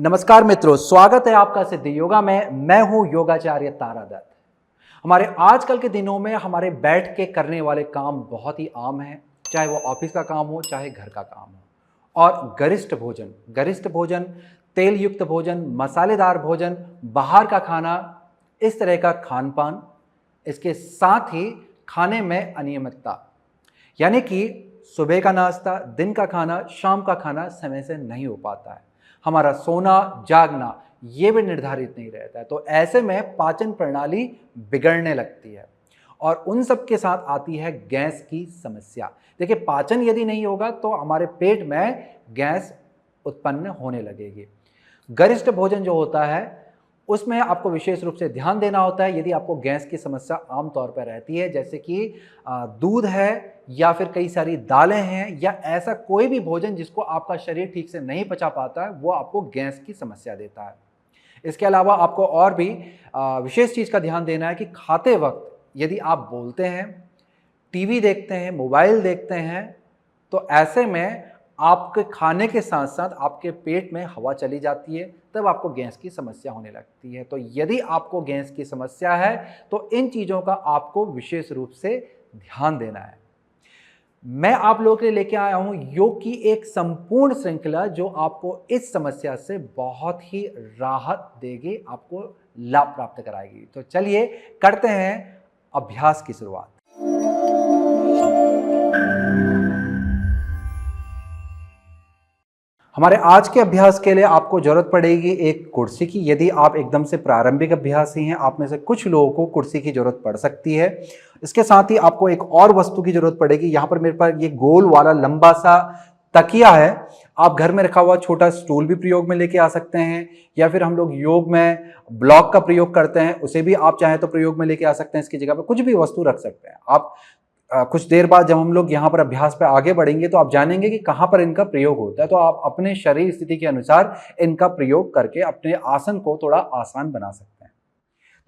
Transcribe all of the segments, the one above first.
नमस्कार मित्रों, स्वागत है आपका सिद्ध योगा में। मैं हूं योगाचार्य तारा दत्त। हमारे आजकल के दिनों में हमारे बैठ के करने वाले काम बहुत ही आम हैं, चाहे वो ऑफिस का काम हो चाहे घर का काम हो। और गरिष्ठ भोजन, तेल युक्त भोजन, मसालेदार भोजन, बाहर का खाना, इस तरह का खान पान, इसके साथ ही खाने में अनियमितता, यानी कि सुबह का नाश्ता, दिन का खाना, शाम का खाना समय से नहीं हो पाता है। हमारा सोना जागना ये भी निर्धारित नहीं रहता है, तो ऐसे में पाचन प्रणाली बिगड़ने लगती है और उन सब के साथ आती है गैस की समस्या। देखिए, पाचन यदि नहीं होगा तो हमारे पेट में गैस उत्पन्न होने लगेगी। गरिष्ठ भोजन जो होता है उसमें आपको विशेष रूप से ध्यान देना होता है। यदि आपको गैस की समस्या आमतौर पर रहती है, जैसे कि दूध है या फिर कई सारी दालें हैं या ऐसा कोई भी भोजन जिसको आपका शरीर ठीक से नहीं पचा पाता है, वो आपको गैस की समस्या देता है। इसके अलावा आपको और भी विशेष चीज़ का ध्यान देना है कि खाते वक्त यदि आप बोलते हैं, टीवी देखते हैं, मोबाइल देखते हैं, तो ऐसे में आपके खाने के साथ साथ आपके पेट में हवा चली जाती है, तब आपको गैस की समस्या होने लगती है। तो यदि आपको गैस की समस्या है तो इन चीज़ों का आपको विशेष रूप से ध्यान देना है। मैं आप लोगों के लिए लेके आया हूं योग की एक संपूर्ण श्रृंखला जो आपको इस समस्या से बहुत ही राहत देगी, आपको लाभ प्राप्त कराएगी। तो चलिए करते हैं अभ्यास की शुरुआत। हमारे आज के अभ्यास के लिए आपको जरूरत पड़ेगी एक कुर्सी की। यदि आप एकदम से प्रारंभिक अभ्यासी हैं, आप में से कुछ लोगों को कुर्सी की जरूरत पड़ सकती है। इसके साथ ही आपको एक और वस्तु की जरूरत पड़ेगी। यहाँ पर मेरे पास ये गोल वाला लंबा सा तकिया है। आप घर में रखा हुआ छोटा स्टूल भी प्रयोग में लेके आ सकते हैं, या फिर हम लोग योग में ब्लॉक का प्रयोग करते हैं, उसे भी आप चाहें तो प्रयोग में लेके आ सकते हैं। इसकी जगह पर कुछ भी वस्तु रख सकते हैं आप। कुछ देर बाद जब हम लोग यहाँ पर अभ्यास पे आगे बढ़ेंगे तो आप जानेंगे कि कहाँ पर इनका प्रयोग होता है। तो आप अपने शरीर स्थिति के अनुसार इनका प्रयोग करके अपने आसन को थोड़ा आसान बना सकते हैं।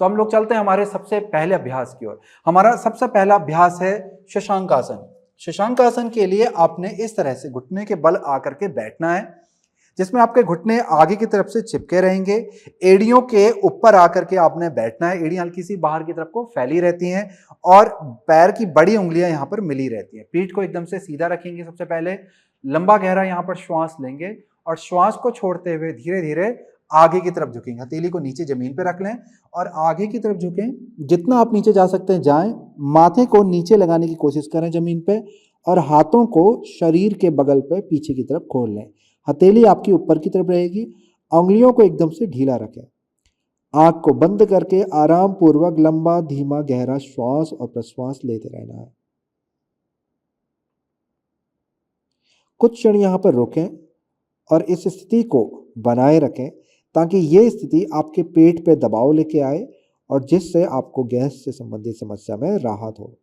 तो हम लोग चलते हैं हमारे सबसे पहले अभ्यास की ओर। हमारा सबसे पहला अभ्यास है शशांक आसन। शशांक आसन के लिए आपने इस तरह से घुटने के बल आकर के बैठना है, जिसमें आपके घुटने आगे की तरफ से चिपके रहेंगे। एड़ियों के ऊपर आकर के आपने बैठना है। एड़ियां हल्की सी बाहर की तरफ को फैली रहती हैं और पैर की बड़ी उंगलियां यहां पर मिली रहती हैं। पीठ को एकदम से सीधा रखेंगे। सबसे पहले लंबा गहरा यहां पर श्वास लेंगे और श्वास को छोड़ते हुए धीरे धीरे आगे की तरफ झुकेंगे। हथेली को नीचे जमीन पर रख लें और आगे की तरफ झुकें। जितना आप नीचे जा सकते हैं जाएं। माथे को नीचे लगाने की कोशिश करें जमीन पे और हाथों को शरीर के बगल पे पीछे की तरफ खोल लें। हथेली आपकी ऊपर की तरफ रहेगी। उंगलियों को एकदम से ढीला रखें। आंख को बंद करके आराम पूर्वक लंबा धीमा गहरा श्वास और प्रश्वास लेते रहना है। कुछ क्षण यहां पर रुकें और इस स्थिति को बनाए रखें ताकि यह स्थिति आपके पेट पे दबाव लेके आए और जिससे आपको गैस से संबंधित समस्या में राहत हो।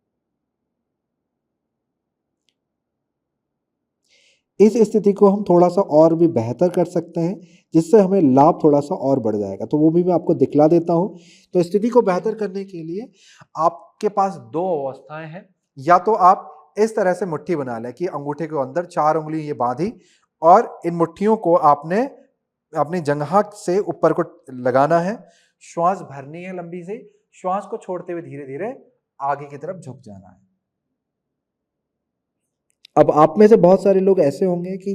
इस स्थिति को हम थोड़ा सा और भी बेहतर कर सकते हैं, जिससे हमें लाभ थोड़ा सा और बढ़ जाएगा। तो वो भी मैं आपको दिखला देता हूं। तो स्थिति को बेहतर करने के लिए आपके पास दो अवस्थाएं हैं। या तो आप इस तरह से मुट्ठी बना लें कि अंगूठे के अंदर 4 उंगली ये बांधी और इन मुट्ठियों को आपने अपनी जंघा से ऊपर को लगाना है। श्वास भरनी है लंबी से। श्वास को छोड़ते हुए धीरे धीरे आगे की तरफ झुक जाना है। अब आप में से बहुत सारे लोग ऐसे होंगे कि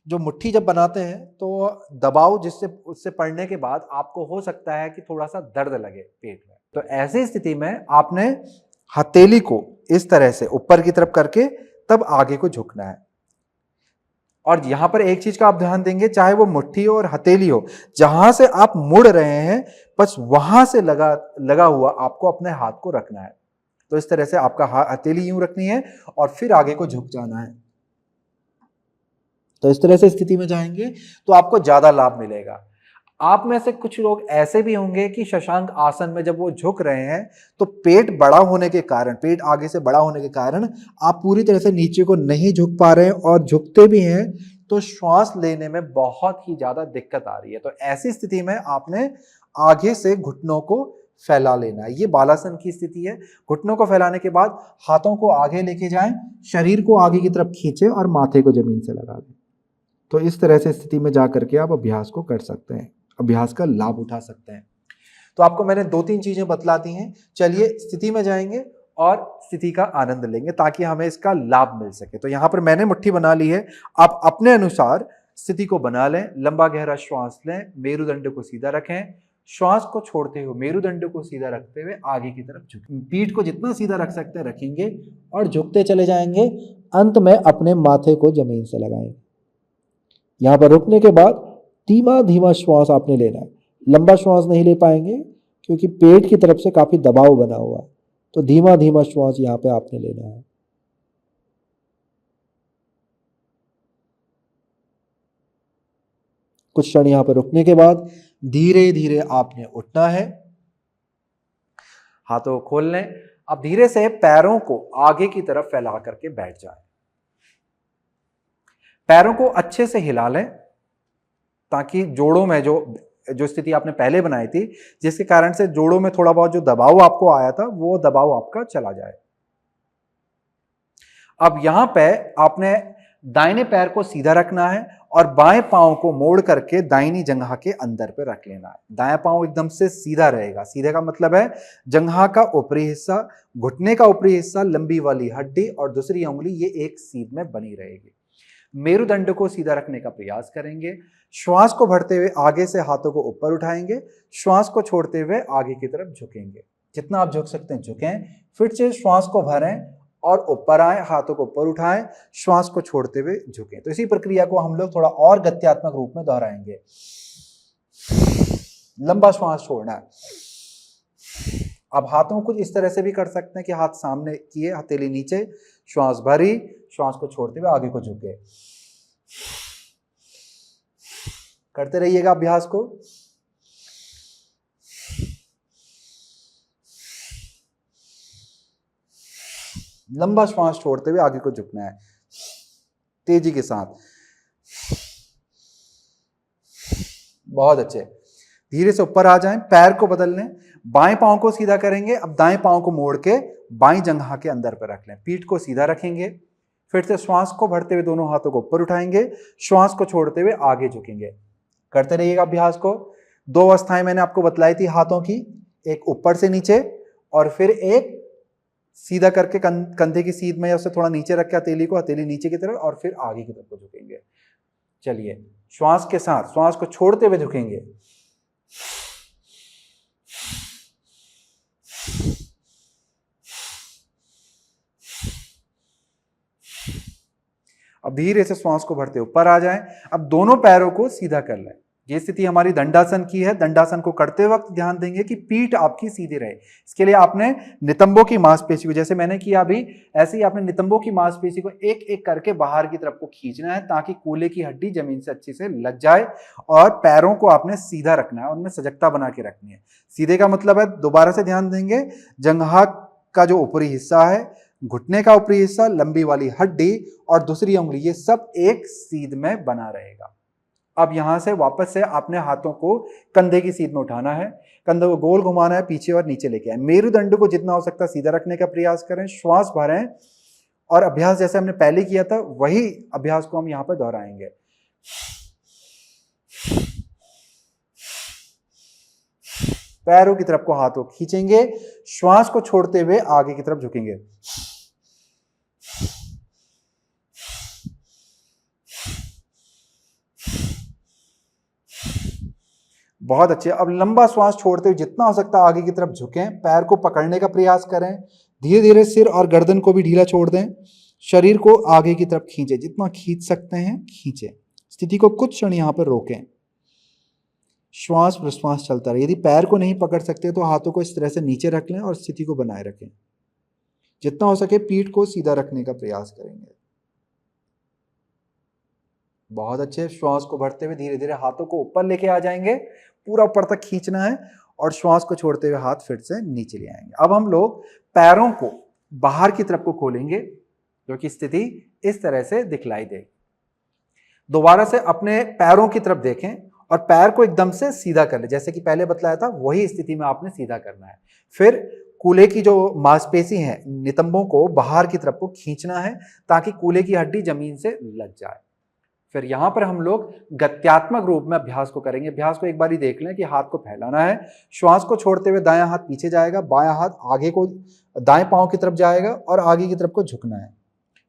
जो मुट्ठी जब बनाते हैं तो दबाव जिससे उससे पड़ने के बाद आपको हो सकता है कि थोड़ा सा दर्द लगे पेट में। तो ऐसी स्थिति में आपने हथेली को इस तरह से ऊपर की तरफ करके तब आगे को झुकना है। और यहां पर एक चीज का आप ध्यान देंगे, चाहे वो मुट्ठी और हथेली हो, जहां से आप मुड़ रहे हैं बस वहां से लगा हुआ आपको अपने हाथ को रखना है। तो इस तरह से आपका हथेली यूं रखनी है और फिर आगे को झुक जाना है। तो इस तरह से स्थिति में जाएंगे तो आपको ज्यादा लाभ मिलेगा। आप में से कुछ लोग ऐसे भी होंगे कि शशांक आसन में जब वो झुक रहे हैं तो पेट बड़ा होने के कारण, पेट आगे से बड़ा होने के कारण आप पूरी तरह से नीचे को नहीं झुक पा रहे हैं और झुकते भी हैं तो श्वास लेने में बहुत ही ज्यादा दिक्कत आ रही है। तो ऐसी स्थिति में आपने आगे से घुटनों को फैला लेना है। ये बालासन की स्थिति है। घुटनों को फैलाने के बाद हाथों को आगे लेके जाएं, शरीर को आगे की तरफ खींचे और माथे को जमीन से लगा दें। तो इस तरह से स्थिति में जा करके आप अभ्यास को कर सकते हैं, अभ्यास का लाभ उठा सकते हैं। तो आपको मैंने 2-3 चीजें बतला दी हैं। चलिए स्थिति में जाएंगे और स्थिति का आनंद लेंगे ताकि हमें इसका लाभ मिल सके। तो यहां पर मैंने मुट्ठी बना ली है, आप अपने अनुसार स्थिति को बना लें। लंबा गहरा श्वास लें, मेरुदंड को सीधा रखें, श्वास को छोड़ते हुए मेरुदंड को सीधा रखते हुए आगे की तरफ झुकें। पीठ को जितना सीधा रख सकते हैं रखेंगे और झुकते चले जाएंगे। अंत में अपने माथे को जमीन से लगाएंगे। यहां पर रुकने के बाद धीमा धीमा श्वास आपने लेना है। लंबा श्वास नहीं ले पाएंगे क्योंकि पेट की तरफ से काफी दबाव बना हुआ है, तो धीमा धीमा श्वास यहां पे आपने लेना है। कुछ क्षण यहां पर रुकने के बाद धीरे धीरे आपने उठना है। हाथों को खोल लें। अब धीरे से पैरों को आगे की तरफ फैला करके बैठ जाएं। पैरों को अच्छे से हिला लें ताकि जोड़ों में जो स्थिति आपने पहले बनाई थी, जिसके कारण से जोड़ों में थोड़ा बहुत जो दबाव आपको आया था वो दबाव आपका चला जाए। अब यहां पे आपने दाहिने पैर को सीधा रखना है और बाएं पांव को मोड़ करके दाहिनी जंघा के अंदर पे रख लेना है। दायां पांव एकदम से सीधा रहेगा। सीधे का मतलब है जंघा का ऊपरी हिस्सा, घुटने का ऊपरी हिस्सा, लंबी वाली हड्डी और दूसरी उंगली ये एक सीध में बनी रहेगी। मेरुदंड को सीधा रखने का प्रयास करेंगे। श्वास को भरते हुए आगे से हाथों को ऊपर उठाएंगे। श्वास को छोड़ते हुए आगे की तरफ झुकेंगे। जितना आप झुक सकते हैं झुकें। फिर से श्वास को भरें और ऊपर आए, हाथों को ऊपर उठाएं, श्वास को छोड़ते हुए झुकें। तो इसी प्रक्रिया को हम लोग थोड़ा और गत्यात्मक रूप में दोहराएंगे। लंबा श्वास छोड़ना है। अब हाथों को इस तरह से भी कर सकते हैं कि हाथ सामने किए, हथेली नीचे, श्वास भरी, श्वास को छोड़ते हुए आगे को झुके। करते रहिएगा अभ्यास को। लंबा श्वास छोड़ते हुए आगे को झुकना है तेजी के साथ। बहुत अच्छे। धीरे से ऊपर आ जाएं, पैर को बदल लें, बाएं पांव को सीधा करेंगे। अब दाएं पांव को मोड़ के बाईं जंघा के अंदर पर रख लें। पीठ को सीधा रखेंगे। फिर से श्वास को भरते हुए दोनों हाथों को ऊपर उठाएंगे, श्वास को छोड़ते हुए आगे झुकेंगे। करते रहिएगा अभ्यास को। 2 अवस्थाएं मैंने आपको बतलाई थी हाथों की, एक ऊपर से नीचे और फिर एक सीधा करके कंधे की सीध में या उससे थोड़ा नीचे रख के हथेली नीचे की तरफ और फिर आगे की तरफ को झुकेंगे। चलिए श्वास के साथ श्वास को छोड़ते हुए झुकेंगे। अब धीरे से श्वास को भरते ऊपर आ जाएं। अब दोनों पैरों को सीधा कर लें। ये स्थिति हमारी दंडासन की है। दंडासन को करते वक्त ध्यान देंगे कि पीठ आपकी सीधी रहे। इसके लिए आपने नितंबों की मांसपेशी को, जैसे मैंने किया अभी, ऐसे ही आपने नितंबों की मांसपेशी को एक एक करके बाहर की तरफ को खींचना है ताकि कूल्हे की हड्डी जमीन से अच्छे से लग जाए। और पैरों को आपने सीधा रखना है, उनमें सजगता बना के रखनी है। सीधे का मतलब है, दोबारा से ध्यान देंगे, जंघा का जो ऊपरी हिस्सा है, घुटने का ऊपरी हिस्सा, लंबी वाली हड्डी और दूसरी उंगली, ये सब एक सीध में बना रहेगा। अब यहां से वापस से आपने हाथों को कंधे की सीध में उठाना है, कंधे को गोल घुमाना है, पीछे और नीचे लेके आए। मेरुदंड को जितना हो सकता है सीधा रखने का प्रयास करें। श्वास भरें और अभ्यास जैसे हमने पहले किया था वही अभ्यास को हम यहां पर दोहराएंगे। पैरों की तरफ को हाथों खींचेंगे, श्वास को छोड़ते हुए आगे की तरफ झुकेंगे। बहुत अच्छे। अब लंबा श्वास छोड़ते हुए जितना हो सकता है आगे की तरफ झुकें। पैर को पकड़ने का प्रयास करें। धीरे धीरे सिर और गर्दन को भी ढीला छोड़ दें। शरीर को आगे की तरफ खींचें, जितना खींच सकते हैं खींचें। स्थिति को कुछ क्षण यहां पर रोकें। श्वास प्रश्वास चलता रहे। यदि पैर को नहीं पकड़ सकते तो हाथों को इस तरह से नीचे रख लें और स्थिति को बनाए रखें। जितना हो सके पीठ को सीधा रखने का प्रयास करेंगे। बहुत अच्छे। श्वास को भरते हुए धीरे धीरे हाथों को ऊपर लेके आ जाएंगे, पूरा ऊपर तक खींचना है और श्वास को छोड़ते हुए हाथ फिर से नीचे ले आएंगे। अब हम लोग पैरों को बाहर की तरफ को खोलेंगे, जो कि स्थिति इस तरह से दिखलाई देगी। दोबारा से अपने पैरों की तरफ देखें और पैर को एकदम से सीधा कर ले, जैसे कि पहले बतलाया था वही स्थिति में आपने सीधा करना है। फिर कूल्हे की जो मांसपेशी है, नितंबों को बाहर की तरफ को खींचना है ताकि कूल्हे की हड्डी जमीन से लग जाए। फिर यहां पर हम लोग गत्यात्मक रूप में अभ्यास को करेंगे। अभ्यास को एक बार ही देख लें कि हाथ को फैलाना है, श्वास को छोड़ते हुए दायां हाथ पीछे जाएगा, बायां हाथ आगे को दाएं पांव की तरफ जाएगा और आगे की तरफ को झुकना है।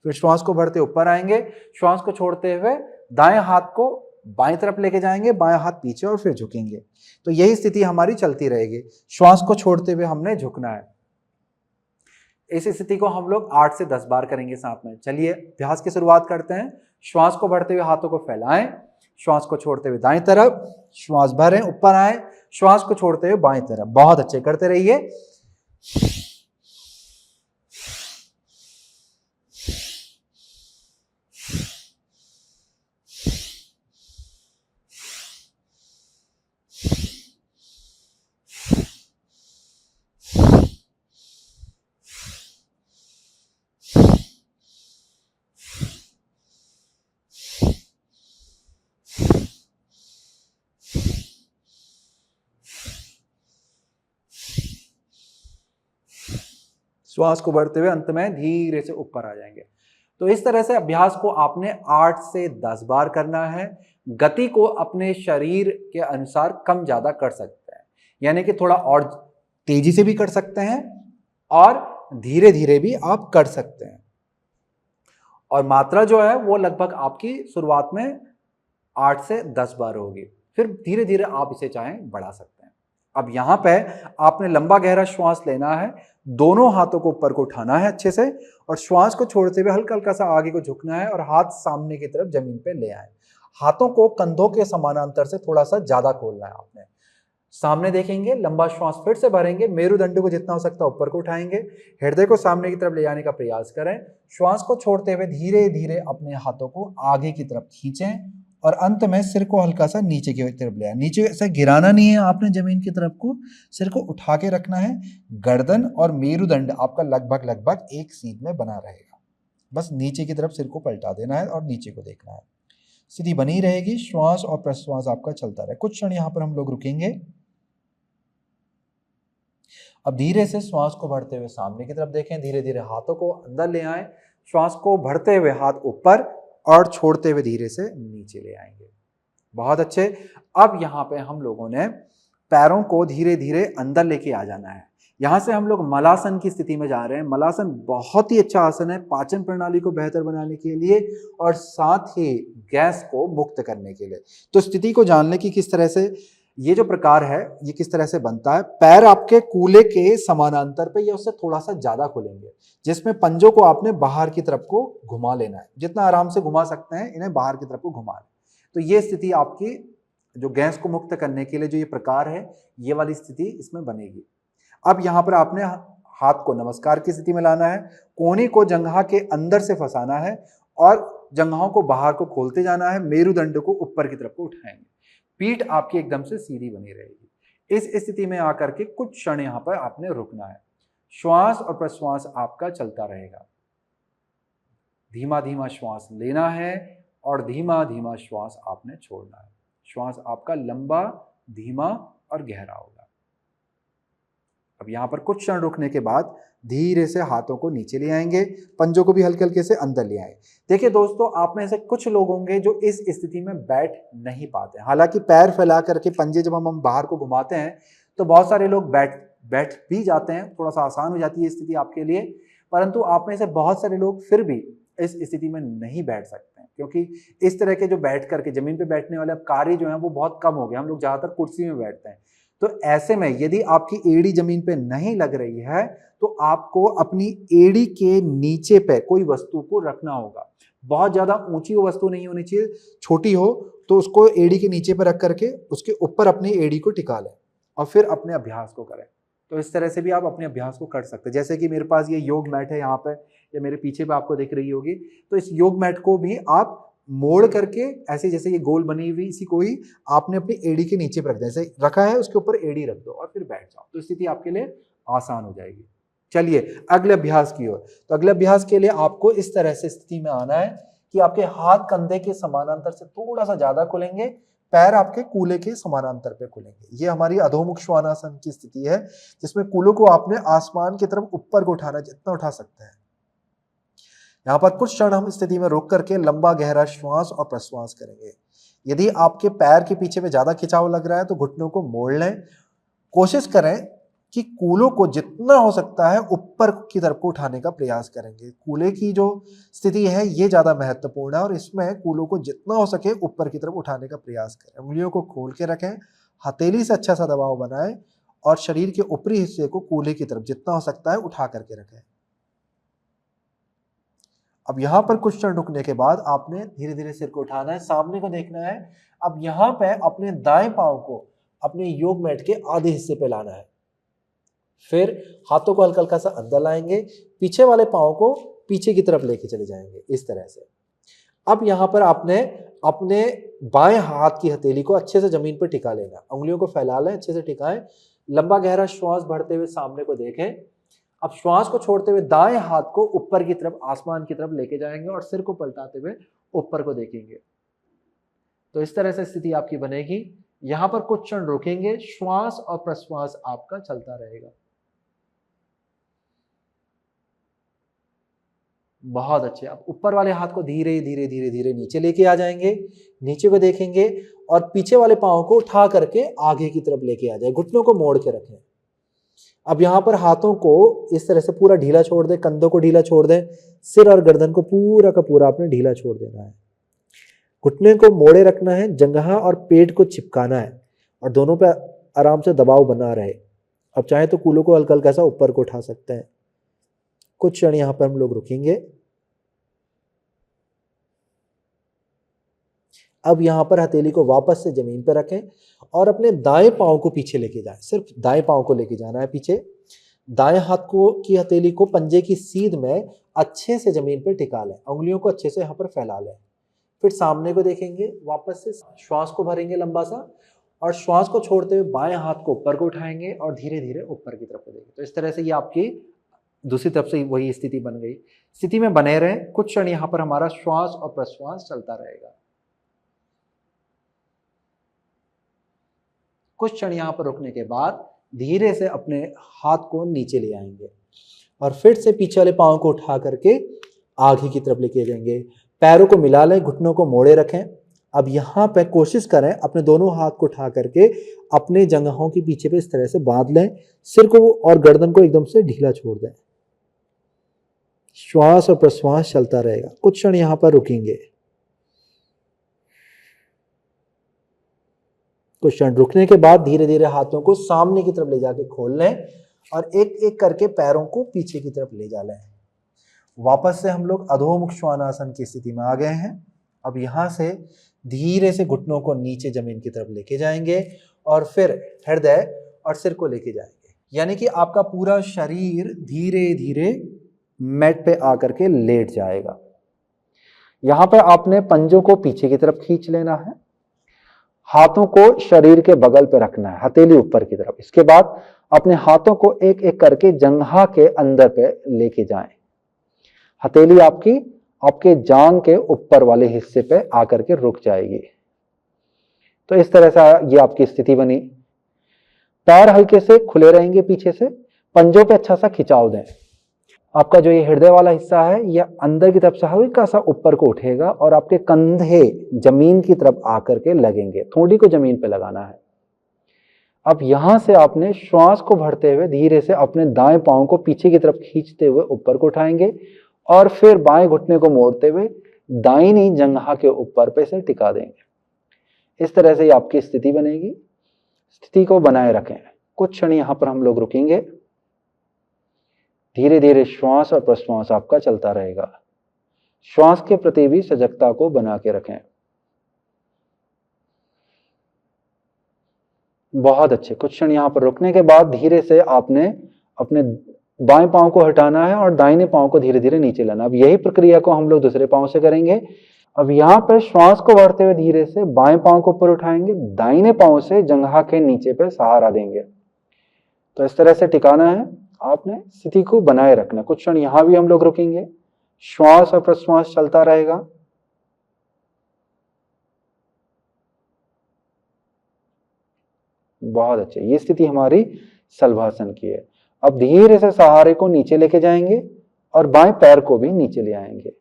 फिर श्वास को भरते ऊपर आएंगे, श्वास को छोड़ते हुए दाएं हाथ को बाएं तरफ लेके जाएंगे, बायां हाथ पीछे और फिर झुकेंगे। तो यही स्थिति हमारी चलती रहेगी। श्वास को छोड़ते हुए हमने झुकना है। इस स्थिति को हम लोग 8 से 10 बार करेंगे साथ में। चलिए अभ्यास की शुरुआत करते हैं। श्वास को भरते हुए हाथों को फैलाएं, श्वास को छोड़ते हुए दाएं तरफ, श्वास भरें, ऊपर आए, श्वास को छोड़ते हुए बाएं तरफ। बहुत अच्छे, करते रहिए। श्वास को भरते हुए अंत में धीरे से ऊपर आ जाएंगे। तो इस तरह से अभ्यास को आपने 8 से 10 बार करना है। गति को अपने शरीर के अनुसार कम ज्यादा कर सकते हैं, यानी कि थोड़ा और तेजी से भी कर सकते हैं और धीरे धीरे भी आप कर सकते हैं। और मात्रा जो है वो लगभग आपकी शुरुआत में 8 से 10 बार होगी, फिर धीरे धीरे आप इसे चाहें बढ़ा सकते हैं। अब यहां पे आपने लंबा गहरा श्वास लेना है, दोनों हाथों को ऊपर को उठाना है अच्छे से और श्वास को छोड़ते हुए हल्का हल्का सा आगे को झुकना है और हाथ सामने की तरफ जमीन पे ले आए। हाथों को कंधों के समानांतर से थोड़ा सा ज्यादा खोलना है आपने। सामने देखेंगे, लंबा श्वास फिर से भरेंगे, मेरुदंड को जितना हो सकता है ऊपर को उठाएंगे, हृदय को सामने की तरफ ले जाने का प्रयास करें। श्वास को छोड़ते हुए धीरे धीरे अपने हाथों को आगे की तरफ खींचें और अंत में सिर को हल्का सा नीचे की तरफ ले आए। नीचे से गिराना नहीं है आपने जमीन की तरफ को, सिर को उठा के रखना है। गर्दन और मेरुदंड आपका लगभग लगभग एक सीध में बना रहेगा। बस नीचे की तरफ सिर को पलटा देना है और नीचे को देखना है। स्थिति बनी रहेगी, श्वास और प्रश्वास आपका चलता रहे। कुछ क्षण यहाँ पर हम लोग रुकेंगे। अब धीरे से श्वास को भरते हुए सामने की तरफ देखें, धीरे धीरे हाथों को अंदर ले आए, श्वास को भरते हुए हाथ ऊपर और छोड़ते हुए धीरे से नीचे ले आएंगे। बहुत अच्छे। अब यहाँ पे हम लोगों ने पैरों को धीरे धीरे अंदर लेके आ जाना है। यहाँ से हम लोग मलासन की स्थिति में जा रहे हैं। मलासन बहुत ही अच्छा आसन है पाचन प्रणाली को बेहतर बनाने के लिए और साथ ही गैस को मुक्त करने के लिए। तो स्थिति को जान लें कि किस तरह से ये जो प्रकार है ये किस तरह से बनता है। पैर आपके कूल्हे के समानांतर पे या उससे थोड़ा सा ज्यादा खुलेंगे, जिसमें पंजों को आपने बाहर की तरफ को घुमा लेना है। जितना आराम से घुमा सकते हैं इन्हें बाहर की तरफ को घुमा लें। तो ये स्थिति आपकी जो गैस को मुक्त करने के लिए जो ये प्रकार है, ये वाली स्थिति इसमें बनेगी। अब यहाँ पर आपने हाथ को नमस्कार की स्थिति में लाना है, कोहनी को जंघा के अंदर से फंसाना है और जंघाओं को बाहर को खोलते जाना है। मेरुदंड को ऊपर की तरफ को उठाएंगे, पीठ आपकी एकदम से सीधी बनी रहेगी। इस स्थिति में आकर के कुछ क्षण यहाँ पर आपने रुकना है। श्वास और प्रश्वास आपका चलता रहेगा। धीमा धीमा श्वास लेना है और धीमा धीमा श्वास आपने छोड़ना है। श्वास आपका लंबा, धीमा और गहरा होगा। अब यहाँ पर कुछ क्षण रुकने के बाद धीरे से हाथों को नीचे ले आएंगे, पंजों को भी हल्के हल्के से अंदर ले आए। देखिए दोस्तों, आप में से कुछ लोग होंगे जो इस स्थिति में बैठ नहीं पाते। हालांकि पैर फैला करके पंजे जब हम बाहर को घुमाते हैं तो बहुत सारे लोग बैठ भी जाते हैं, थोड़ा सा आसान हो जाती है स्थिति आपके लिए। परंतु आप में से बहुत सारे लोग फिर भी इस स्थिति में नहीं बैठ सकते हैं, क्योंकि इस तरह के जो बैठ करके जमीन पे बैठने वाले अब कार्य जो है वो बहुत कम हो गए। हम लोग ज्यादातर कुर्सी में बैठते हैं। तो ऐसे में यदि आपकी एड़ी जमीन पे नहीं लग रही है तो आपको अपनी एड़ी के नीचे पे कोई वस्तु को रखना होगा। बहुत ज्यादा ऊंची वो वस्तु नहीं होनी चाहिए, छोटी हो तो उसको एड़ी के नीचे पे रख करके उसके ऊपर अपनी एड़ी को टिका लें और फिर अपने अभ्यास को करें। तो इस तरह से भी आप अपने अभ्यास को कर सकते हैं। जैसे कि मेरे पास ये योग मैट है यहाँ पे, या मेरे पीछे पे आपको दिख रही होगी। तो इस योग मैट को भी आप मोड़ करके ऐसे, जैसे ये गोल बनी हुई, इसी को ही आपने अपनी एड़ी के नीचे पर रख दिया, जैसे रखा है उसके ऊपर एड़ी रख दो और फिर बैठ जाओ। तो स्थिति आपके लिए आसान हो जाएगी। चलिए अगले अभ्यास की ओर। तो अगले अभ्यास के लिए आपको इस तरह से स्थिति में आना है कि आपके हाथ कंधे के समानांतर से थोड़ा सा ज्यादा खुलेंगे, पैर आपके कूल्हे के समानांतर पे खुलेंगे। ये हमारी अधोमुख श्वानासन की स्थिति है, जिसमें कूल्हों को आपने आसमान की तरफ ऊपर को उठाना, जितना उठा सकते हैं। यहाँ पर कुछ क्षण हम इस स्थिति में रुक करके लंबा गहरा श्वास और प्रश्वास करेंगे। यदि आपके पैर के पीछे में ज्यादा खिंचाव लग रहा है तो घुटनों को मोड़ लें। कोशिश करें कि कूलों को जितना हो सकता है ऊपर की तरफ को उठाने का प्रयास करेंगे। कूले की जो स्थिति है ये ज्यादा महत्वपूर्ण है और इसमें कूलों को जितना हो सके ऊपर की तरफ उठाने का प्रयास करें। उंगलियों को खोल के रखें, हथेली से अच्छा सा दबाव बनाएं और शरीर के ऊपरी हिस्से को कूल्हे की तरफ जितना हो सकता है उठा करके रखें। अब यहाँ पर कुछ क्षण रुकने के बाद आपने धीरे धीरे सिर को उठाना है, सामने को देखना है। अब यहाँ पे अपने दाएं पांव को अपने योग मैट के आधे हिस्से पे लाना है। फिर हाथों को हल्का हल्का सा अंदर लाएंगे, पीछे वाले पांव को पीछे की तरफ लेके चले जाएंगे इस तरह से। अब यहाँ पर आपने अपने बाएं हाथ की हथेली को अच्छे से जमीन पर टिका लेना, उंगलियों को फैला लें, अच्छे से टिकाएं, लंबा गहरा श्वास भरते हुए सामने को देखें। अब श्वास को छोड़ते हुए दाएं हाथ को ऊपर की तरफ आसमान की तरफ लेके जाएंगे और सिर को पलटाते हुए ऊपर को देखेंगे। तो इस तरह से स्थिति आपकी बनेगी। यहां पर कुछ क्षण रुकेंगे, श्वास और प्रश्वास आपका चलता रहेगा। बहुत अच्छे। आप ऊपर वाले हाथ को धीरे धीरे धीरे धीरे नीचे लेके आ जाएंगे, नीचे को देखेंगे और पीछे वाले पांव को उठा करके आगे की तरफ लेके आ जाए, घुटनों को मोड़ के रखें। अब यहां पर हाथों को इस तरह से पूरा ढीला छोड़ दें, कंधों को ढीला छोड़ दें, सिर और गर्दन को पूरा का पूरा आपने ढीला छोड़ देना है। घुटने को मोड़े रखना है, जंघा और पेट को चिपकाना है और दोनों पे आराम से दबाव बना रहे। अब चाहे तो कूलों को हल्का हल्का सा ऊपर को उठा सकते हैं। कुछ क्षण यहां पर हम लोग रुकेंगे। अब यहां पर हथेली को वापस से जमीन पर रखें और अपने दाएं पांव को पीछे लेके जाएं, सिर्फ दाएं पांव को लेके जाना है पीछे। दाएं हाथ को की हथेली को पंजे की सीध में अच्छे से जमीन पर टिका लें, उंगलियों को अच्छे से यहां पर फैला लें। फिर सामने को देखेंगे, वापस से श्वास को भरेंगे लंबा सा और श्वास को छोड़ते हुए बाएं हाथ को ऊपर को उठाएंगे और धीरे धीरे ऊपर की तरफ को देंगे। तो इस तरह से ये आपकी दूसरी तरफ से वही स्थिति बन गई। स्थिति में बने रहें, कुछ क्षण यहां पर हमारा श्वास और प्रश्वास चलता रहेगा। कुछ क्षण यहां पर रुकने के बाद धीरे से अपने हाथ को नीचे ले आएंगे और फिर से पीछे वाले पांव को उठा करके आगे की तरफ लेके जाएंगे। पैरों को मिला लें, घुटनों को मोड़े रखें। अब यहां पे कोशिश करें अपने दोनों हाथ को उठा करके अपने जंघों के पीछे पे इस तरह से बांध लें, सिर को और गर्दन को एकदम से ढीला छोड़ दें। श्वास और प्रश्वास चलता रहेगा। कुछ क्षण यहां पर रुकेंगे। कुछ क्षण रुकने के बाद धीरे धीरे हाथों को सामने की तरफ ले जाके खोल लें और एक एक करके पैरों को पीछे की तरफ ले जा लें। वापस से हम लोग अधोमुख श्वानासन की स्थिति में आ गए हैं। अब यहां से धीरे से घुटनों को नीचे जमीन की तरफ लेके जाएंगे और फिर हृदय और सिर को लेके जाएंगे, यानी कि आपका पूरा शरीर धीरे धीरे मैट पे आकर के लेट जाएगा। यहां पर आपने पंजों को पीछे की तरफ खींच लेना है, हाथों को शरीर के बगल पे रखना है, हथेली ऊपर की तरफ। इसके बाद अपने हाथों को एक एक करके जंघा के अंदर पे लेके जाएं। हथेली आपकी आपके जांघ के ऊपर वाले हिस्से पे आकर के रुक जाएगी। तो इस तरह से ये आपकी स्थिति बनी। पैर हल्के से खुले रहेंगे पीछे से, पंजों पे अच्छा सा खिंचाव दें। आपका जो ये हृदय वाला हिस्सा है यह अंदर की तरफ से हल्का सा ऊपर को उठेगा और आपके कंधे जमीन की तरफ आकर के लगेंगे, थोड़ी को जमीन पे लगाना है। अब यहां से आपने श्वास को भरते हुए धीरे से अपने दाएं पांव को पीछे की तरफ खींचते हुए ऊपर को उठाएंगे और फिर बाएं घुटने को मोड़ते हुए दाहिनी जंघा के ऊपर पे से टिका देंगे। इस तरह से आपकी स्थिति बनेगी। स्थिति को बनाए रखें। कुछ क्षण यहां पर हम लोग रुकेंगे। धीरे धीरे श्वास और प्रश्वास आपका चलता रहेगा। श्वास के प्रति भी सजगता को बना के रखें। बहुत अच्छे। कुछ क्षण यहां पर रुकने के बाद धीरे से आपने अपने बाएं पांव को हटाना है और दाहिने पांव को धीरे धीरे नीचे लाना। अब यही प्रक्रिया को हम लोग दूसरे पांव से करेंगे। अब यहां पर श्वास को भरते हुए धीरे से बाएं पांव को ऊपर उठाएंगे, दाहिने पांव से जंघा के नीचे पे सहारा देंगे। तो इस तरह से टिकाना है, आपने स्थिति को बनाए रखना। कुछ क्षण यहां भी हम लोग रुकेंगे। श्वास और प्रश्वास चलता रहेगा। बहुत अच्छे। ये स्थिति हमारी शलभासन की है। अब धीरे से सहारे को नीचे लेके जाएंगे और बाएं पैर को भी नीचे ले आएंगे।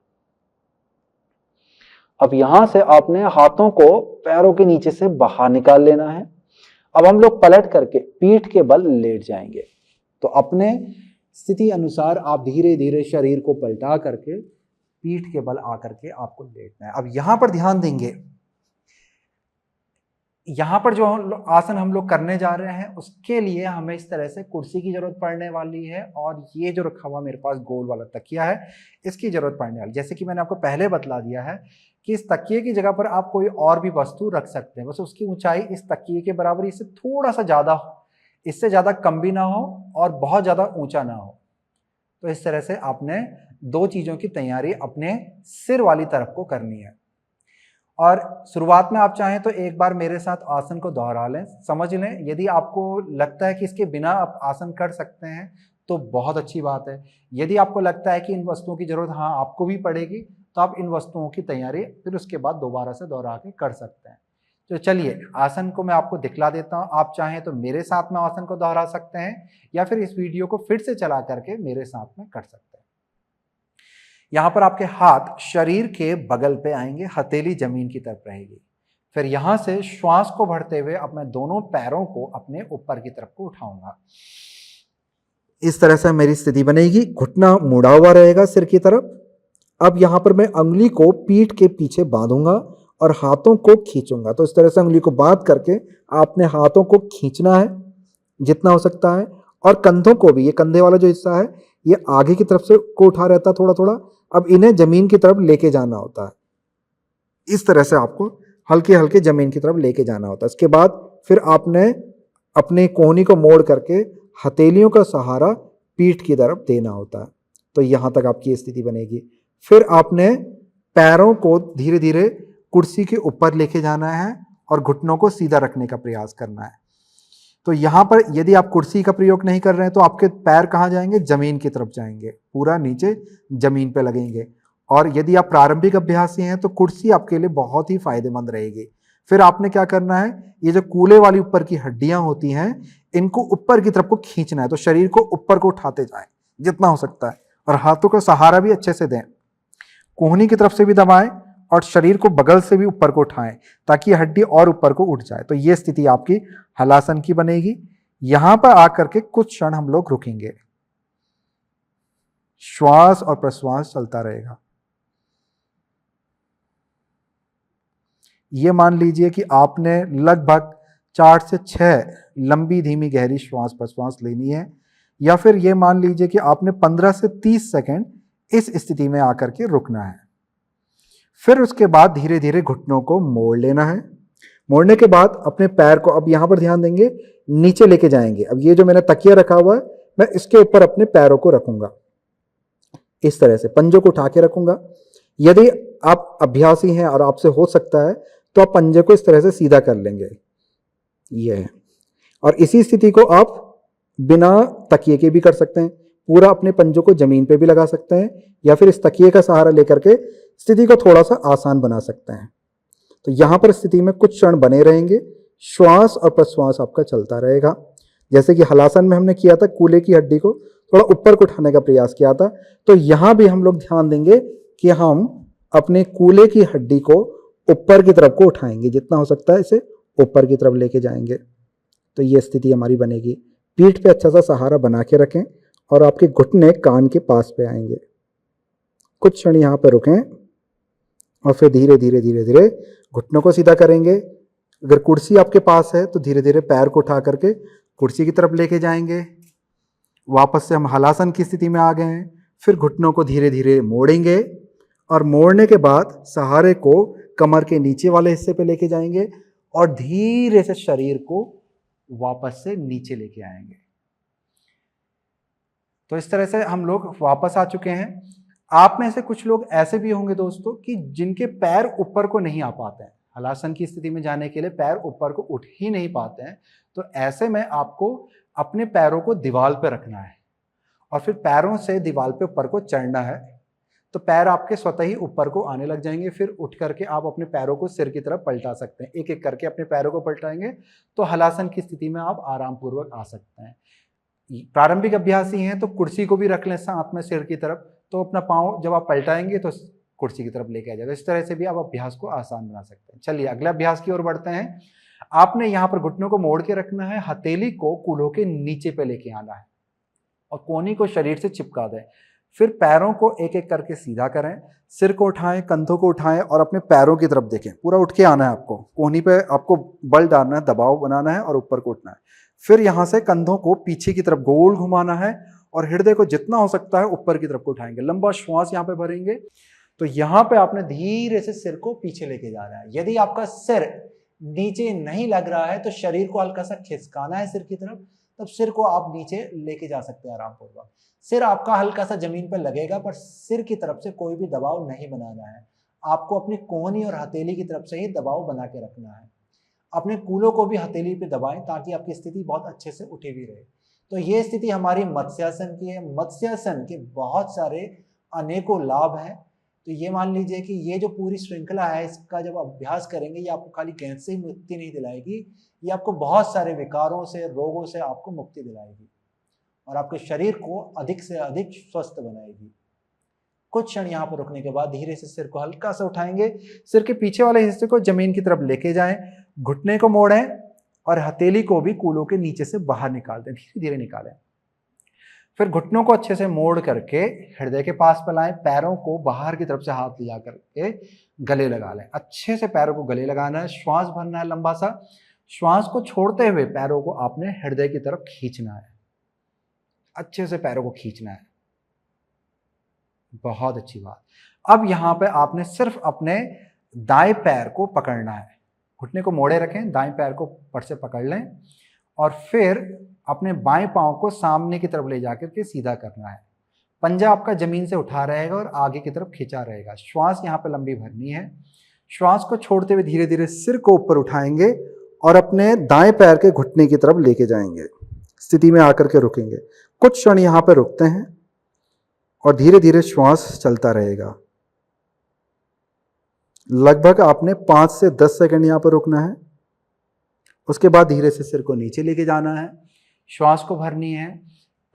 अब यहां से आपने हाथों को पैरों के नीचे से बाहर निकाल लेना है। अब हम लोग पलट करके पीठ के बल लेट जाएंगे। तो अपने स्थिति अनुसार आप धीरे धीरे शरीर को पलटा करके पीठ के बल आकर के आपको लेटना है। अब यहां पर ध्यान देंगे, यहां पर जो आसन हम लोग करने जा रहे हैं उसके लिए हमें इस तरह से कुर्सी की जरूरत पड़ने वाली है, और ये जो रखा हुआ मेरे पास गोल वाला तकिया है इसकी जरूरत पड़ने वाली। जैसे कि मैंने आपको पहले बतला दिया है कि इस तकिए की जगह पर आप कोई और भी वस्तु रख सकते हैं, बस उसकी ऊंचाई इस तकिए के बराबर, इससे थोड़ा सा ज्यादा हो, इससे ज्यादा कम भी ना हो और बहुत ज्यादा ऊंचा ना हो। तो इस तरह से आपने दो चीजों की तैयारी अपने सिर वाली तरफ को करनी है। और शुरुआत में आप चाहें तो एक बार मेरे साथ आसन को दोहरा लें, समझ लें। यदि आपको लगता है कि इसके बिना आप आसन कर सकते हैं तो बहुत अच्छी बात है। यदि आपको लगता है कि इन वस्तुओं की जरूरत हाँ आपको भी पड़ेगी तो आप इन वस्तुओं की तैयारी फिर उसके बाद दोबारा से दोहरा के कर सकते हैं। तो चलिए आसन को मैं आपको दिखला देता हूँ। आप चाहें तो मेरे साथ में आसन को दोहरा सकते हैं या फिर इस वीडियो को फिर से चला करके मेरे साथ में कर सकते हैं। यहां पर आपके हाथ शरीर के बगल पे आएंगे, हथेली जमीन की तरफ रहेगी। फिर यहां से श्वास को भरते हुए अब मैं दोनों पैरों को अपने ऊपर की तरफ को उठाऊंगा। इस तरह से मेरी स्थिति बनेगी, घुटना मुड़ा हुआ रहेगा सिर की तरफ। अब यहां पर मैं अंगुली को पीठ के पीछे बांधूंगा और हाथों को खींचूंगा। तो इस तरह से अंगुली को बांध करके आपने हाथों को खींचना है जितना हो सकता है, और कंधों को भी, ये कंधे वाला जो हिस्सा है ये आगे की तरफ से को उठा रहता है थोड़ा थोड़ा, अब इन्हें जमीन की तरफ लेके जाना होता है। इस तरह से आपको हल्के हल्के जमीन की तरफ लेके जाना होता है। इसके बाद फिर आपने अपने कोहनी को मोड़ करके हथेलियों का सहारा पीठ की तरफ देना होता है। तो यहां तक आपकी स्थिति बनेगी। फिर आपने पैरों को धीरे धीरे कुर्सी के ऊपर लेके जाना है और घुटनों को सीधा रखने का प्रयास करना है। तो यहां पर यदि आप कुर्सी का प्रयोग नहीं कर रहे हैं तो आपके पैर कहां जाएंगे, जमीन की तरफ जाएंगे, पूरा नीचे जमीन पे लगेंगे। और यदि आप प्रारंभिक अभ्यासी हैं तो कुर्सी आपके लिए बहुत ही फायदेमंद रहेगी। फिर आपने क्या करना है, ये जो कूल्हे वाली ऊपर की हड्डियां होती हैं इनको ऊपर की तरफ को खींचना है। तो शरीर को ऊपर को उठाते जाएं जितना हो सकता है, और हाथों का सहारा भी अच्छे से दें, कोहनी की तरफ से भी दबाएं और शरीर को बगल से भी ऊपर को उठाएं ताकि हड्डी और ऊपर को उठ जाए। तो ये स्थिति आपकी हलासन की बनेगी। यहां पर आकर के कुछ क्षण हम लोग रुकेंगे, श्वास और प्रश्वास चलता रहेगा। ये मान लीजिए कि आपने लगभग 4 से 6 लंबी धीमी गहरी श्वास प्रश्वास लेनी है, या फिर ये मान लीजिए कि आपने 15 से 30 सेकंड इस स्थिति में आकर के रुकना है। फिर उसके बाद धीरे धीरे घुटनों को मोड़ लेना है। मोड़ने के बाद अपने पैर को, अब यहां पर ध्यान देंगे, नीचे लेके जाएंगे। अब ये जो मैंने तकिया रखा हुआ है मैं इसके ऊपर अपने पैरों को रखूंगा, इस तरह से पंजों को उठा के रखूंगा। यदि आप अभ्यासी हैं और आपसे हो सकता है तो आप पंजे को इस तरह से सीधा कर लेंगे, ये है। और इसी स्थिति को आप बिना तकिए के भी कर सकते हैं, पूरा अपने पंजों को जमीन पे भी लगा सकते हैं, या फिर इस तकिए का सहारा लेकर के स्थिति को थोड़ा सा आसान बना सकते हैं। तो यहां पर स्थिति में कुछ क्षण बने रहेंगे, श्वास और प्रश्वास आपका चलता रहेगा। जैसे कि हलासन में हमने किया था, कूल्हे की हड्डी को थोड़ा ऊपर को उठाने का प्रयास किया था, तो यहां भी हम लोग ध्यान देंगे कि हम अपने कूल्हे की हड्डी को ऊपर की तरफ को उठाएंगे, जितना हो सकता है इसे ऊपर की तरफ लेके जाएंगे। तो ये स्थिति हमारी बनेगी। पीठ पे अच्छा सा सहारा बना के रखें और आपके घुटने कान के पास पे आएंगे। कुछ क्षण यहाँ पे रुकें और फिर धीरे धीरे धीरे धीरे घुटनों को सीधा करेंगे। अगर कुर्सी आपके पास है तो धीरे धीरे पैर को उठा करके कुर्सी की तरफ लेके जाएंगे। वापस से हम हलासन की स्थिति में आ गए हैं। फिर घुटनों को धीरे धीरे मोड़ेंगे और मोड़ने के बाद सहारे को कमर के नीचे वाले हिस्से पे लेके जाएंगे और धीरे से शरीर को वापस से नीचे लेके आएंगे। तो इस तरह से हम लोग वापस आ चुके हैं। आप में से कुछ लोग ऐसे भी होंगे दोस्तों कि जिनके पैर ऊपर को नहीं आ पाते हैं, हलासन की स्थिति में जाने के लिए पैर ऊपर को उठ ही नहीं पाते हैं। तो ऐसे में आपको अपने पैरों को दीवार पर रखना है और फिर पैरों से दीवार पे ऊपर को चढ़ना है। तो पैर आपके स्वतः ही ऊपर को आने लग जाएंगे। फिर उठ करके आप अपने पैरों को सिर की तरफ पलटा सकते हैं। एक एक करके अपने पैरों को पलटाएंगे तो हलासन की स्थिति में आप आराम पूर्वक आ सकते हैं। प्रारंभिक अभ्यासी हैं तो कुर्सी को भी रख लें साथ में सिर की तरफ, तो अपना पाँव जब आप पलटाएंगे तो कुर्सी की तरफ लेके आ जाएगा। इस तरह से भी आप अभ्यास को आसान बना सकते हैं। चलिए अगले अभ्यास की ओर बढ़ते हैं। आपने यहाँ पर घुटनों को मोड़ के रखना है, हथेली को कूल्हों के नीचे पे लेके आना है और कोहनी को शरीर से चिपका दें। फिर पैरों को एक एक करके सीधा करें, सिर को उठाएं, कंधों को उठाएं और अपने पैरों की तरफ देखें। पूरा उठ के आना है आपको, कोहनी पे आपको बल डालना है, दबाव बनाना है और ऊपर को उठना है। फिर यहाँ से कंधों को पीछे की तरफ गोल घुमाना है और हृदय को जितना हो सकता है ऊपर की तरफ को उठाएंगे। लंबा श्वास यहाँ पे भरेंगे। तो यहाँ पे आपने धीरे से सिर को पीछे लेके जाना है। यदि आपका सिर नीचे नहीं लग रहा है तो शरीर को हल्का सा खिसकाना है सिर की तरफ, तब सिर को आप नीचे लेके जा सकते हैं आरामपूर्वक। सिर आपका हल्का सा जमीन पर लगेगा पर सिर की तरफ से कोई भी दबाव नहीं बनाना है। आपको अपनी कोहनी और हथेली की तरफ से ही दबाव बना के रखना है। अपने कूल्हों को भी हथेली पे दबाएं ताकि आपकी स्थिति बहुत अच्छे से उठी हुई रहे। तो ये स्थिति हमारी मत्स्यासन की है। मत्स्यासन के बहुत सारे अनेकों लाभ हैं। तो ये मान लीजिए कि ये जो पूरी श्रृंखला है, इसका जब अभ्यास करेंगे, ये आपको खाली गैस से ही मुक्ति नहीं दिलाएगी, ये आपको बहुत सारे विकारों से, रोगों से आपको मुक्ति दिलाएगी और आपके शरीर को अधिक से अधिक स्वस्थ बनाएगी। कुछ क्षण यहाँ पर रुकने के बाद धीरे से सिर को हल्का सा उठाएंगे। सिर के पीछे वाले हिस्से को जमीन की तरफ लेके जाएं, घुटने को मोड़ें और हथेली को भी कूल्हों के नीचे से बाहर निकाल दें, धीरे धीरे निकालें। फिर घुटनों को अच्छे से मोड़ करके हृदय के पास फैलाएं, पैरों को बाहर की तरफ से हाथ ले जा करके गले लगा लें। अच्छे से पैरों को गले लगाना है, श्वास भरना है लंबा सा। श्वास को छोड़ते हुए पैरों को आपने हृदय की तरफ खींचना है, अच्छे से पैरों को खींचना है। बहुत अच्छी बात। अब यहां पे आपने सिर्फ अपने दाएं पैर को पकड़ना है। घुटने को मोड़े रखें, दाएं पैर को पट से पकड़ लें और फिर अपने बाएं पांव को सामने की तरफ ले जाकर के सीधा करना है। पंजा आपका जमीन से उठा रहेगा और आगे की तरफ खींचा रहेगा। श्वास यहाँ पे लंबी भरनी है। श्वास को छोड़ते हुए धीरे धीरे सिर को ऊपर उठाएंगे और अपने दाएं पैर के घुटने की तरफ लेके जाएंगे। स्थिति में आकर के रुकेंगे। कुछ क्षण यहाँ पे रुकते हैं और धीरे धीरे श्वास चलता रहेगा। लगभग आपने 5 से 10 सेकंड यहाँ पर रुकना है। उसके बाद धीरे से सिर को नीचे लेके जाना है, श्वास को भरनी है,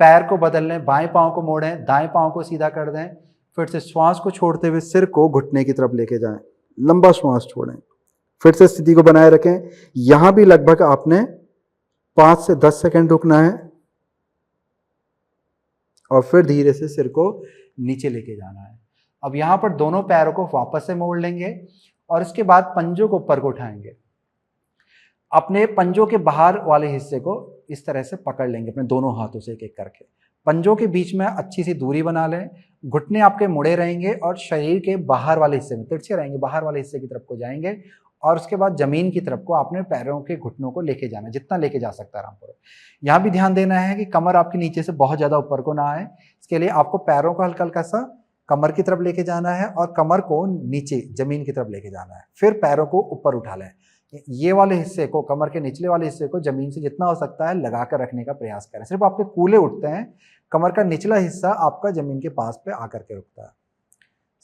पैर को बदल लें, बाएं पांव को मोड़ें, दाएं पांव को सीधा कर दें। फिर से श्वास को छोड़ते हुए सिर को घुटने की तरफ लेके जाएं, लंबा श्वास छोड़ें। फिर से स्थिति को बनाए रखें। यहां भी लगभग आपने 5 से 10 सेकंड रुकना है और फिर धीरे से सिर को नीचे लेके जाना है। अब यहां पर दोनों पैरों को वापस से मोड़ लेंगे और इसके बाद पंजों को ऊपर को उठाएंगे। अपने पंजों के बाहर वाले हिस्से को इस तरह से पकड़ लेंगे अपने दोनों हाथों से एक एक करके। पंजों के बीच में अच्छी सी दूरी बना लें। घुटने आपके मुड़े रहेंगे और शरीर के बाहर वाले हिस्से में तिरछे रहेंगे, बाहर वाले हिस्से की तरफ को जाएंगे और उसके बाद जमीन की तरफ को आपने पैरों के घुटनों को लेके जाना है, जितना लेके जा सकता है आरामपूर्वक। यहाँ भी ध्यान देना है कि कमर आपके नीचे से बहुत ज्यादा ऊपर को ना आए। इसके लिए आपको पैरों को हल्का हल्का सा कमर की तरफ लेके जाना है और कमर को नीचे जमीन की तरफ लेके जाना है। फिर पैरों को ऊपर उठा लें। ये वाले हिस्से को, कमर के निचले वाले हिस्से को जमीन से जितना हो सकता है लगाकर रखने का प्रयास करें। सिर्फ आपके कूल्हे उठते हैं, कमर का निचला हिस्सा आपका जमीन के पास पे आकर के रुकता है।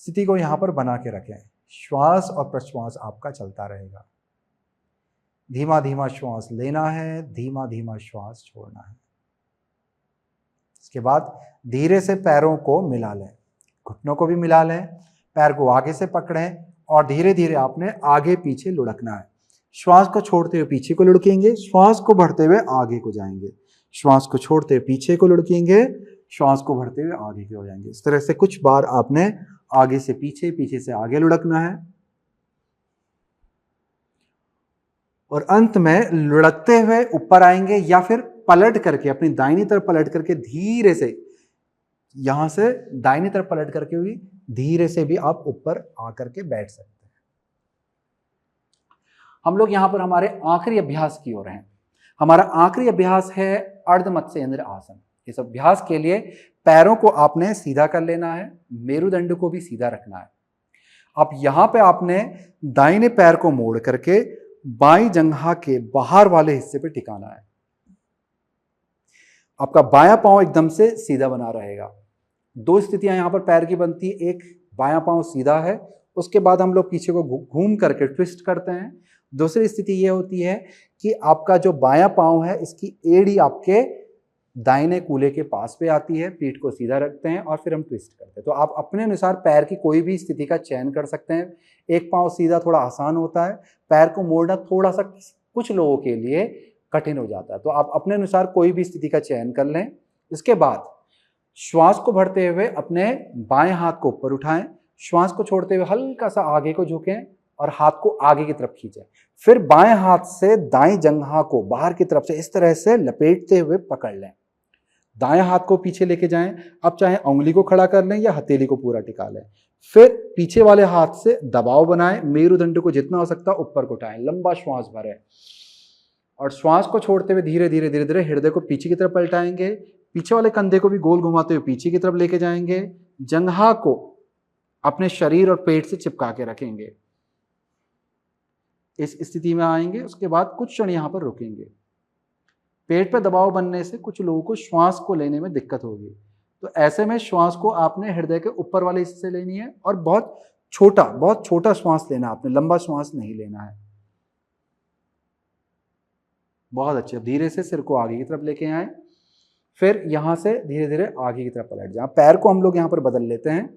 स्थिति को यहाँ पर बना के रखें। श्वास और प्रश्वास आपका चलता रहेगा। धीमा धीमा श्वास लेना है, धीमा धीमा श्वास छोड़ना है। इसके बाद धीरे से पैरों को मिला लें, घुटनों को भी मिला लें, पैर को आगे से पकड़ें और धीरे धीरे आपने आगे पीछे लुढ़कना है। श्वास को छोड़ते हुए पीछे को लुढ़केंगे, श्वास को भरते हुए आगे को जाएंगे, श्वास को छोड़ते हुए पीछे को लुढ़केंगे, श्वास को भरते हुए आगे की हो जाएंगे। इस तरह से कुछ बार आपने आगे से पीछे, पीछे से आगे लुढ़कना है और अंत में लुढ़कते हुए ऊपर आएंगे या फिर पलट करके अपनी दाहिनी तरफ पलट करके धीरे से, यहां से दाहिनी तरफ पलट करके भी धीरे से भी आप ऊपर आकर के बैठ सकते हैं। हम लोग यहां पर हमारे आखिरी अभ्यास की ओर हैं। हमारा आखिरी अभ्यास है अर्ध मत्स्येंद्र आसन। इस अभ्यास के लिए पैरों को आपने सीधा कर लेना है, मेरुदंड को भी सीधा रखना है। अब यहां पे आपने दाहिने पैर को मोड़ करके बाईं जंघा के बाहर वाले हिस्से पे टिकाना है। आपका बायां पांव एकदम से सीधा बना रहेगा। दो स्थितियां यहां पर पैर की बनती है। एक, बायां पांव सीधा है, उसके बाद हम लोग पीछे को घूम करके ट्विस्ट करते हैं। दूसरी स्थिति यह होती है कि आपका जो बायां पांव है, इसकी एड़ी आपके दाहिने कूल्हे के पास पे आती है, पीठ को सीधा रखते हैं और फिर हम ट्विस्ट करते हैं। तो आप अपने अनुसार पैर की कोई भी स्थिति का चयन कर सकते हैं। एक पाँव सीधा थोड़ा आसान होता है, पैर को मोड़ना थोड़ा सा कुछ लोगों के लिए कठिन हो जाता है। तो आप अपने अनुसार कोई भी स्थिति का चयन कर लें। इसके बाद श्वास को भरते हुए अपने बाएं हाथ को ऊपर उठाएं, श्वास को छोड़ते हुए हल्का सा आगे को झुकें और हाथ को आगे की तरफ खींचें। फिर बाएं हाथ से दाएं जंघा को बाहर की तरफ से इस तरह से लपेटते हुए पकड़ लें। दाएं हाथ को पीछे लेके जाएं। अब चाहे उंगली को खड़ा कर लें या हथेली को पूरा टिका लें। फिर पीछे वाले हाथ से दबाव बनाएं, मेरुदंड को जितना हो सकता है ऊपर को उठाएं, लंबा श्वास भरें और श्वास को छोड़ते हुए धीरे धीरे धीरे धीरे हृदय को पीछे की तरफ पलटाएंगे। पीछे वाले कंधे को भी गोल घुमाते हुए पीछे की तरफ लेके जाएंगे। जंघा को अपने शरीर और पेट से चिपका के रखेंगे। इस स्थिति में आएंगे। उसके बाद कुछ क्षण यहां पर रुकेंगे। पेट पर दबाव बनने से कुछ लोगों को श्वास को लेने में दिक्कत होगी, तो ऐसे में श्वास को आपने हृदय के ऊपर वाले हिस्से से लेनी है और बहुत छोटा श्वास लेना है आपने, लंबा श्वास नहीं लेना है। बहुत अच्छे। धीरे से सिर को आगे की तरफ लेके आए, फिर यहां से धीरे धीरे आगे की तरफ पलट जाए। पैर को हम लोग यहां पर बदल लेते हैं।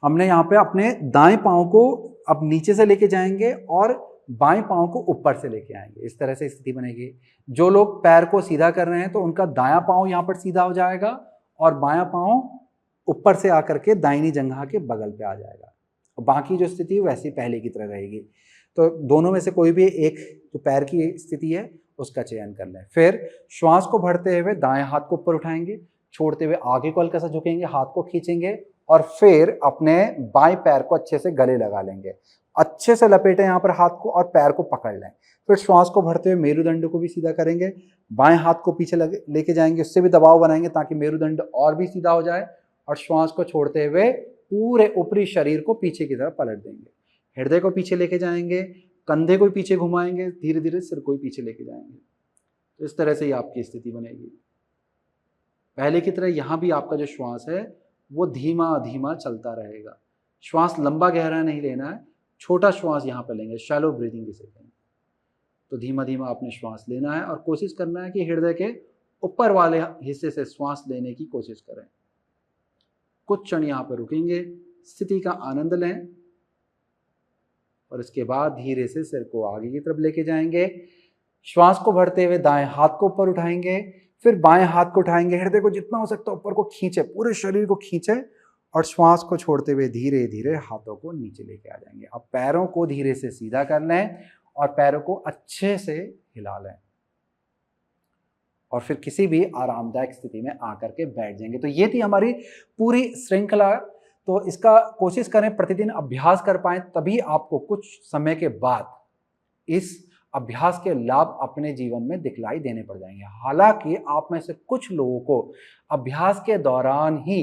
हमने यहाँ पे अपने दाएं पांव को अब नीचे से लेके जाएंगे और बाएं पांव को ऊपर से लेके आएंगे। इस तरह से स्थिति बनेगी। जो लोग पैर को सीधा कर रहे हैं तो उनका दायां पांव यहाँ पर सीधा हो जाएगा और बायां पांव ऊपर से आकर के दाहिनी जंघा के बगल पे आ जाएगा। बाकी जो स्थिति है वैसी पहले की तरह रहेगी। तो दोनों में से कोई भी एक जो पैर की स्थिति है उसका चयन कर लें। फिर श्वास को भरते हुए दाएं हाथ को ऊपर उठाएंगे, छोड़ते हुए आगे को हल्का सा झुकेंगे, हाथ को खींचेंगे और फिर अपने बाएं पैर को अच्छे से गले लगा लेंगे। अच्छे से लपेटें यहाँ पर हाथ को और पैर को पकड़ लें। फिर श्वास को भरते हुए मेरुदंड को भी सीधा करेंगे, बाएं हाथ को पीछे लेके जाएंगे, उससे भी दबाव बनाएंगे ताकि मेरुदंड और भी सीधा हो जाए और श्वास को छोड़ते हुए पूरे ऊपरी शरीर को पीछे की तरफ पलट देंगे। हृदय को पीछे लेके जाएंगे, कंधे को पीछे घुमाएंगे, धीरे धीरे सिर को पीछे लेके जाएंगे। तो इस तरह से ही आपकी स्थिति बनेगी। पहले की तरह यहाँ भी आपका जो श्वास है वो धीमा धीमा चलता रहेगा। श्वास लंबा गहरा नहीं लेना है, छोटा श्वास यहाँ पर लेंगे, शैलो ब्रीदिंग जिसे कहें। तो धीमा धीमा आपने श्वास लेना है और कोशिश करना है कि हृदय के ऊपर वाले हिस्से से श्वास लेने की कोशिश करें। कुछ क्षण यहाँ पर रुकेंगे, स्थिति का आनंद लें और इसके बाद धीरे से सिर को आगे की तरफ लेके जाएंगे। श्वास को भरते हुए दाएं हाथ को ऊपर उठाएंगे, फिर बाएं हाथ को उठाएंगे, हृदय को जितना हो सकता है ऊपर को खींचे, पूरे शरीर को खींचे और श्वास को छोड़ते हुए धीरे धीरे हाथों को नीचे लेके आ जाएंगे। अब पैरों को धीरे से सीधा कर लें और पैरों को अच्छे से हिला लें और फिर किसी भी आरामदायक स्थिति में आकर के बैठ जाएंगे। तो ये थी हमारी पूरी श्रृंखला। तो इसका कोशिश करें प्रतिदिन अभ्यास कर पाएं, तभी आपको कुछ समय के बाद इस अभ्यास के लाभ अपने जीवन में दिखलाई देने पड़ जाएंगे। हालांकि आप में से कुछ लोगों को अभ्यास के दौरान ही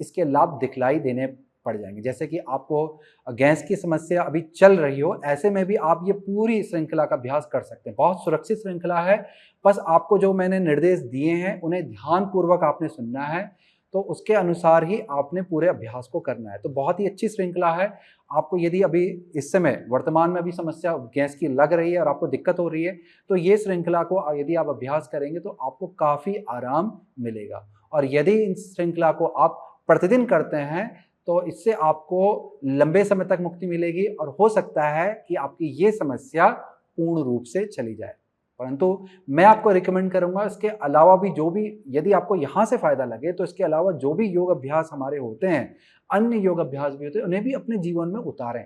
इसके लाभ दिखलाई देने पड़ जाएंगे। जैसे कि आपको गैस की समस्या अभी चल रही हो, ऐसे में भी आप ये पूरी श्रृंखला का अभ्यास कर सकते हैं। बहुत सुरक्षित श्रृंखला है। बस आपको जो मैंने निर्देश दिए हैं उन्हें ध्यानपूर्वक आपने सुनना है, तो उसके अनुसार ही आपने पूरे अभ्यास को करना है। तो बहुत ही अच्छी श्रृंखला है। आपको यदि अभी इस समय वर्तमान में भी समस्या गैस की लग रही है और आपको दिक्कत हो रही है, तो ये श्रृंखला को यदि आप अभ्यास करेंगे तो आपको काफ़ी आराम मिलेगा। और यदि इन श्रृंखला को आप प्रतिदिन करते हैं तो इससे आपको लंबे समय तक मुक्ति मिलेगी और हो सकता है कि आपकी ये समस्या पूर्ण रूप से चली जाए। परंतु मैं आपको रिकमेंड करूंगा इसके अलावा भी जो भी, यदि आपको यहाँ से फायदा लगे तो इसके अलावा जो भी योग अभ्यास हमारे होते हैं, अन्य योग अभ्यास भी होते हैं, उन्हें भी अपने जीवन में उतारें।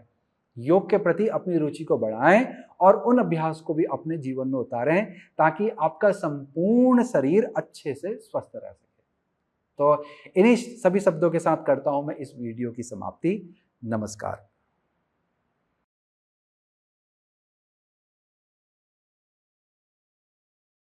योग के प्रति अपनी रुचि को बढ़ाएं और उन अभ्यास को भी अपने जीवन में उतारें ताकि आपका संपूर्ण शरीर अच्छे से स्वस्थ रह सके। तो इन्हीं सभी शब्दों के साथ करता हूं मैं इस वीडियो की समाप्ति। नमस्कार।